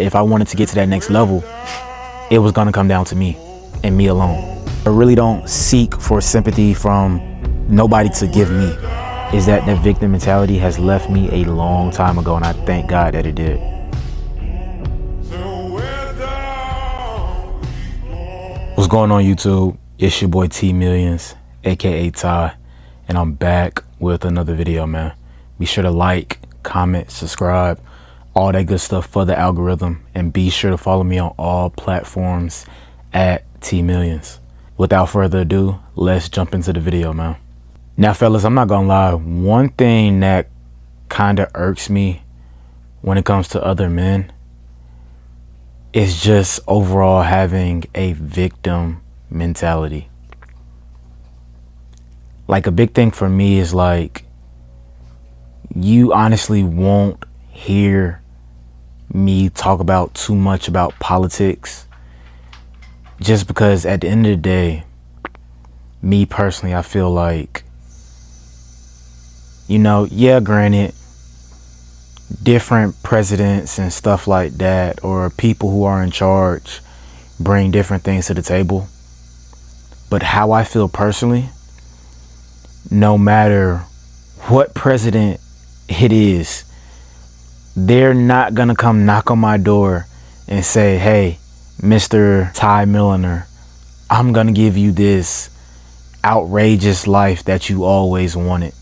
If I wanted to get to that next level, it was gonna come down to me and me alone. I really don't seek for sympathy from nobody to give me. Is that victim mentality has left me a long time ago, and I thank God that it did. What's going on, YouTube? It's your boy T Millions, aka Ty, and I'm back with another video, man. Be sure to like, comment, subscribe, all that good stuff for the algorithm, and be sure to follow me on all platforms at T Millions. Without further ado, let's jump into the video, man. Now, fellas, I'm not gonna lie, one thing that kind of irks me when it comes to other men is just overall having a victim mentality. Like, a big thing for me is like, you honestly won't hear me talk about too much about politics, just because at the end of the day, me personally, I feel like, you know, yeah, granted, different presidents and stuff like that, or people who are in charge, bring different things to the table. But how I feel personally, no matter what president it is, they're not gonna come knock on my door and say, hey, Mr. Ty Milliner, I'm gonna give you this outrageous life that you always wanted.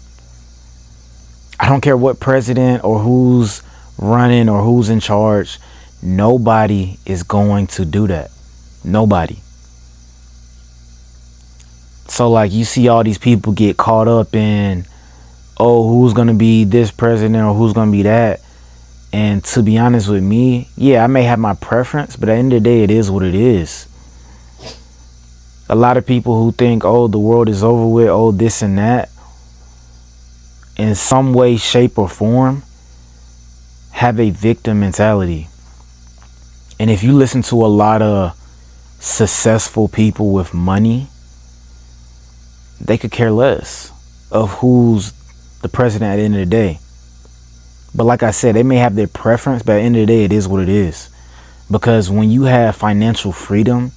I don't care what president or who's running or who's in charge. Nobody is going to do that. Nobody. So, like, you see all these people get caught up in, oh, who's going to be this president or who's going to be that. And to be honest with me, yeah, I may have my preference, but at the end of the day, it is what it is. A lot of people who think, oh, the world is over with, oh, this and that, in some way, shape, or form, have a victim mentality. And if you listen to a lot of successful people with money, they could care less of who's the president at the end of the day. But like I said, they may have their preference, but at the end of the day, it is what it is. Because when you have financial freedom,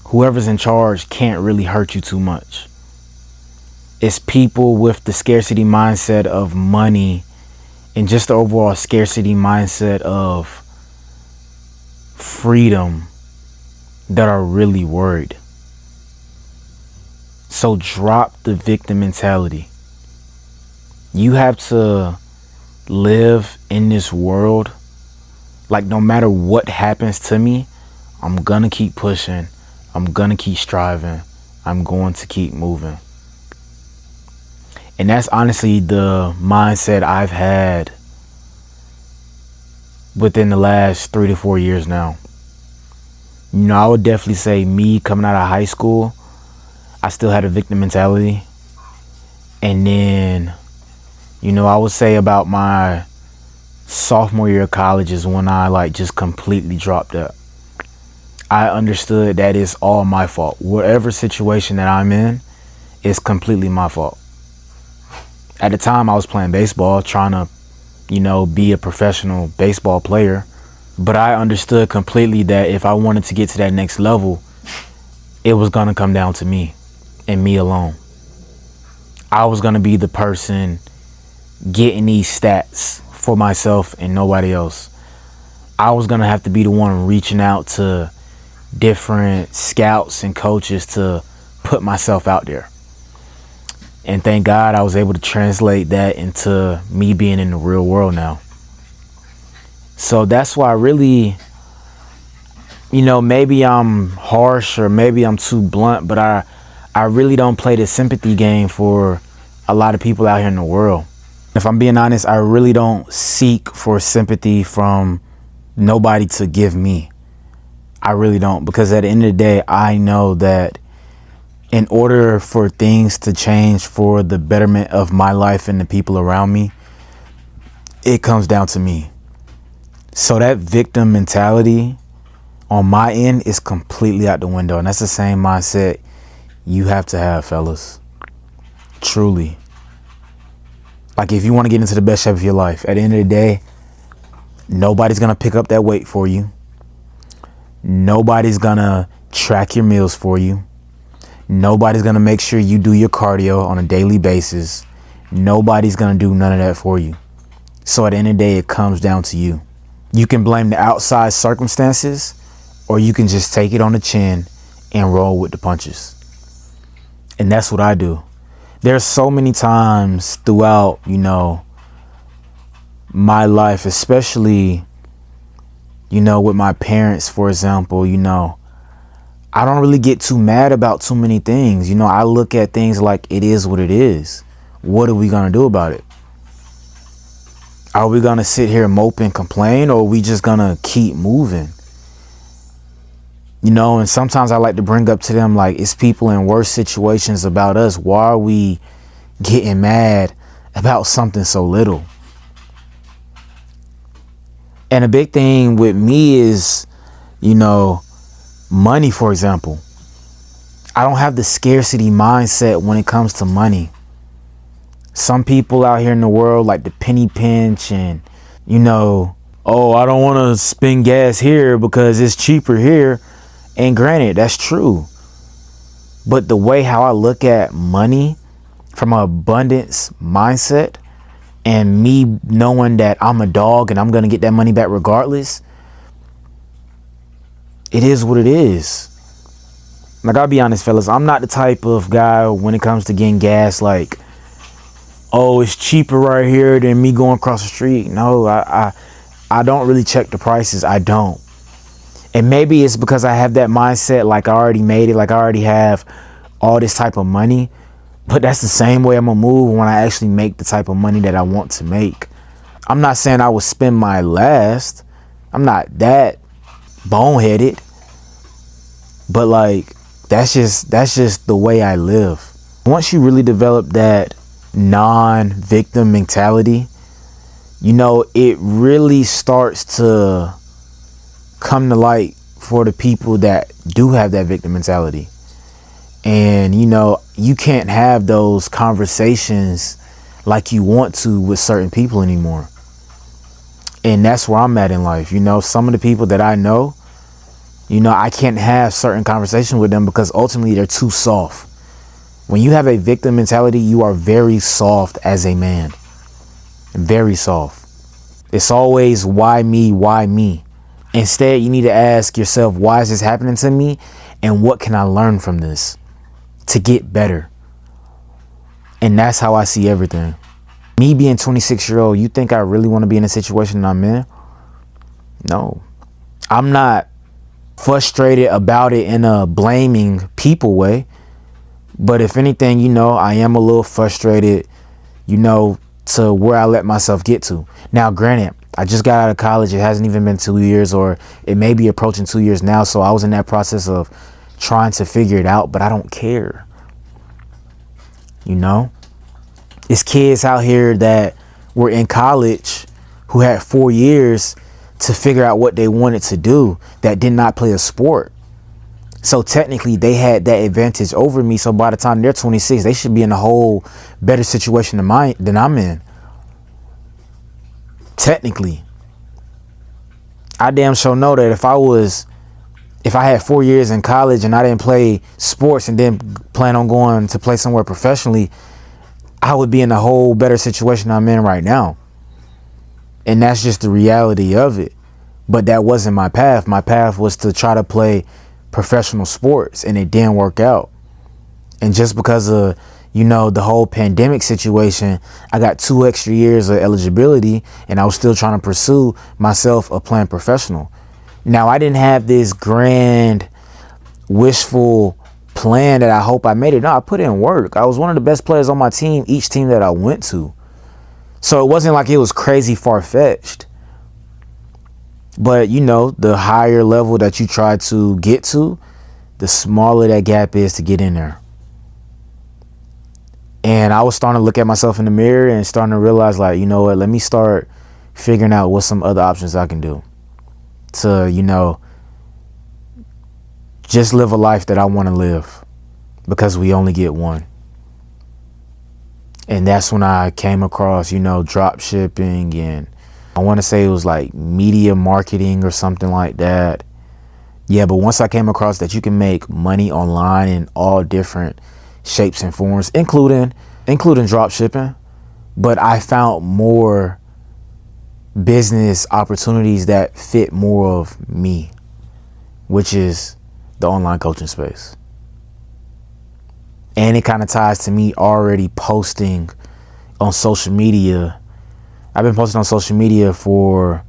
whoever's in charge can't really hurt you too much. It's people with the scarcity mindset of money and just the overall scarcity mindset of freedom that are really worried. So drop the victim mentality. You have to live in this world like, no matter what happens to me, I'm gonna keep pushing. I'm gonna keep striving. I'm going to keep moving. And that's honestly the mindset I've had within the last 3 to 4 years now. You know, I would definitely say me coming out of high school, I still had a victim mentality. And then, you know, I would say about my sophomore year of college is when I like just completely dropped out. I understood that it's all my fault. Whatever situation that I'm in is completely my fault. At the time, I was playing baseball, trying to, you know, be a professional baseball player. But I understood completely that if I wanted to get to that next level, it was going to come down to me and me alone. I was going to be the person getting these stats for myself and nobody else. I was going to have to be the one reaching out to different scouts and coaches to put myself out there. And thank God I was able to translate that into me being in the real world now. So that's why really, you know, maybe I'm harsh or maybe I'm too blunt, but I really don't play the sympathy game for a lot of people out here in the world. If I'm being honest, I really don't seek for sympathy from nobody to give me. I really don't, because at the end of the day, I know that in order for things to change for the betterment of my life and the people around me, it comes down to me. So that victim mentality on my end is completely out the window. And that's the same mindset you have to have, fellas. Truly. Like, if you want to get into the best shape of your life, at the end of the day, Nobody's going to pick up that weight for you. Nobody's going to track your meals for you. Nobody's going to make sure you do your cardio on a daily basis. Nobody's going to do none of that for you. So at the end of the day, it comes down to you. You can blame the outside circumstances, or you can just take it on the chin and roll with the punches. And that's what I do. There's so many times throughout, my life, especially, with my parents, for example, I don't really get too mad about too many things. I look at things like it is what it is. What are we going to do about it? Are we going to sit here and mope and complain, or are we just going to keep moving? And sometimes I like to bring up to them, like, it's people in worse situations about us. Why are we getting mad about something so little? And a big thing with me is, money, for example. I don't have the scarcity mindset when it comes to money. Some people out here in the world like the penny pinch and, oh, I don't want to spend gas here because it's cheaper here. And granted, that's true. But the way how I look at money from an abundance mindset, and me knowing that I'm a dog and I'm going to get that money back regardless, it is what it is. Like, I'll be honest, fellas, I'm not the type of guy when it comes to getting gas, like, oh, it's cheaper right here than me going across the street. No, I don't really check the prices. I don't. And maybe it's because I have that mindset, like I already made it, like I already have all this type of money. But that's the same way I'm going to move when I actually make the type of money that I want to make. I'm not saying I would spend my last. I'm not that boneheaded. But like, that's just the way I live. Once you really develop that non-victim mentality, it really starts to come to light for the people that do have that victim mentality. And, you can't have those conversations like you want to with certain people anymore. And that's where I'm at in life. Some of the people that I know, I can't have certain conversations with them because ultimately they're too soft. When you have a victim mentality, you are very soft as a man. Very soft. It's always, why me? Why me? Instead, you need to ask yourself, why is this happening to me? And what can I learn from this to get better? And that's how I see everything. Me being 26-year-old, you think I really want to be in a situation that I'm in? No. I'm not frustrated about it in a blaming people way. But if anything, I am a little frustrated, to where I let myself get to. Now, granted, I just got out of college. It hasn't even been 2 years, or it may be approaching 2 years now. So I was in that process of trying to figure it out, but I don't care. It's kids out here that were in college who had 4 years to figure out what they wanted to do that did not play a sport. So technically they had that advantage over me. So by the time they're 26, they should be in a whole better situation than I'm in. Technically. I damn sure know that if I had 4 years in college and I didn't play sports and didn't plan on going to play somewhere professionally, I would be in a whole better situation I'm in right now. And that's just the reality of it. But that wasn't my path. My path was to try to play professional sports, and it didn't work out. And just because of, the whole pandemic situation, I got 2 extra years of eligibility, and I was still trying to pursue myself of playing professional. Now, I didn't have this grand, wishful plan that I hope I made it. No, I put in work. I was one of the best players on my team, each team that I went to. So it wasn't like it was crazy far-fetched. But, the higher level that you try to get to, the smaller that gap is to get in there. And I was starting to look at myself in the mirror and starting to realize, like, let me start figuring out what some other options I can do to, just live a life that I want to live, because we only get one. And that's when I came across, drop shipping and I want to say it was like media marketing or something like that. Yeah, but once I came across that you can make money online in all different shapes and forms, including drop shipping, but I found more business opportunities that fit more of me, which is the online coaching space. And it kind of ties to me already posting on social media. I've been posting on social media for,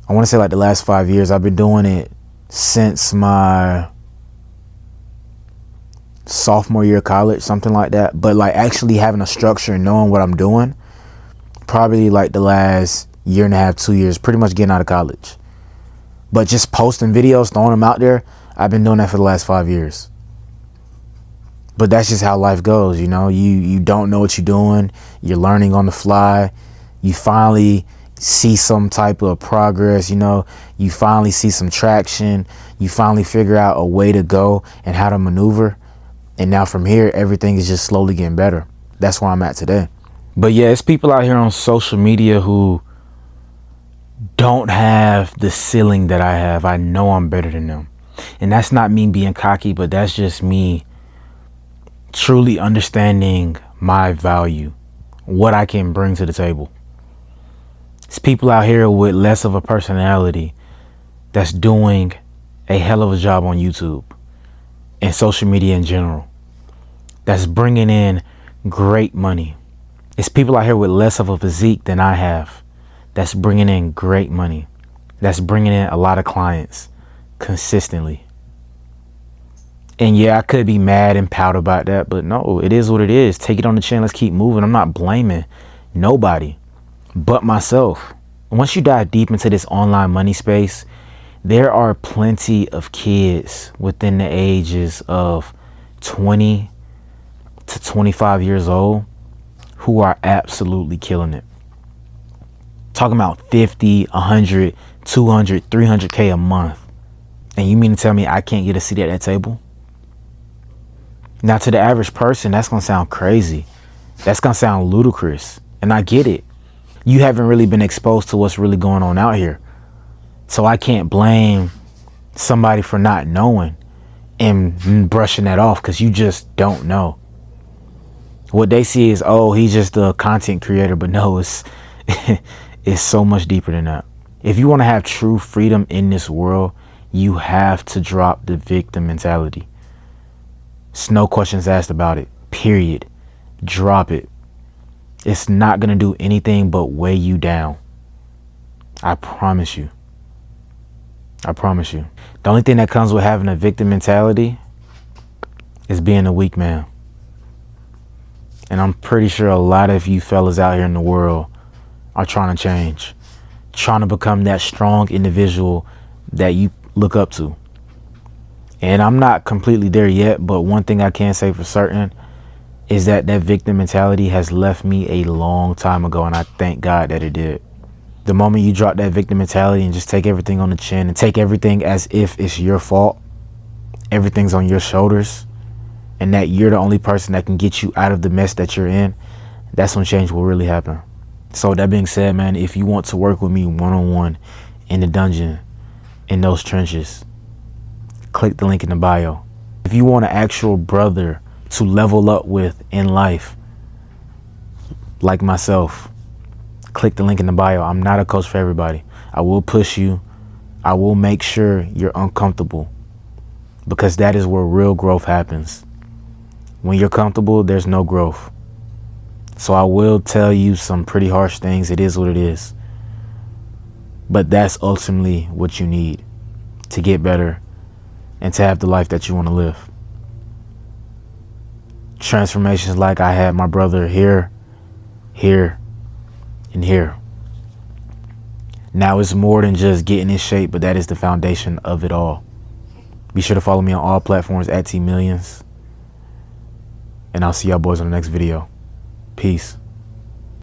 I want to say like the last 5 years. I've been doing it since my sophomore year of college, something like that. But like actually having a structure and knowing what I'm doing, probably like the last year and a half, 2 years, pretty much getting out of college. But just posting videos, throwing them out there, I've been doing that for the last 5 years. But that's just how life goes, you know. You don't know what you're doing. You're learning on the fly. You finally see some type of progress, you know. You finally see some traction. You finally figure out a way to go and how to maneuver. And now from here, everything is just slowly getting better. That's where I'm at today. But yeah, it's people out here on social media who don't have the ceiling that I have. I know I'm better than them. And that's not me being cocky, but that's just me truly understanding my value, what I can bring to the table. It's people out here with less of a personality that's doing a hell of a job on YouTube and social media in general, that's bringing in great money. It's people out here with less of a physique than I have that's bringing in great money, that's bringing in a lot of clients consistently. And yeah, I could be mad and pout about that, but no, it is what it is. Take it on the chin. Let's keep moving. I'm not blaming nobody but myself. Once you dive deep into this online money space, there are plenty of kids within the ages of 20 to 25 years old who are absolutely killing it. Talking about 50, 100, 200, 300K a month. And you mean to tell me I can't get a seat at that table? Now, to the average person, that's going to sound crazy. That's going to sound ludicrous. And I get it. You haven't really been exposed to what's really going on out here. So I can't blame somebody for not knowing and brushing that off because you just don't know. What they see is, oh, he's just a content creator. But no, it's so much deeper than that. If you want to have true freedom in this world, you have to drop the victim mentality. It's no questions asked about it, period. Drop it. It's not going to do anything but weigh you down. I promise you. I promise you. The only thing that comes with having a victim mentality is being a weak man. And I'm pretty sure a lot of you fellas out here in the world are trying to change, trying to become that strong individual that you look up to. And I'm not completely there yet, but one thing I can say for certain is that that victim mentality has left me a long time ago, and I thank God that it did. The moment you drop that victim mentality and just take everything on the chin and take everything as if it's your fault, everything's on your shoulders, and that you're the only person that can get you out of the mess that you're in, that's when change will really happen. So that being said, man, if you want to work with me one-on-one in the dungeon, in those trenches, click the link in the bio. If you want an actual brother to level up with in life, like myself, click the link in the bio. I'm not a coach for everybody. I will push you. I will make sure you're uncomfortable, because that is where real growth happens. When you're comfortable, there's no growth. So I will tell you some pretty harsh things. It is what it is. But that's ultimately what you need to get better and to have the life that you want to live. Transformations like I had my brother here, here, and here. Now it's more than just getting in shape, but that is the foundation of it all. Be sure to follow me on all platforms at T Millions. And I'll see y'all boys on the next video. Peace.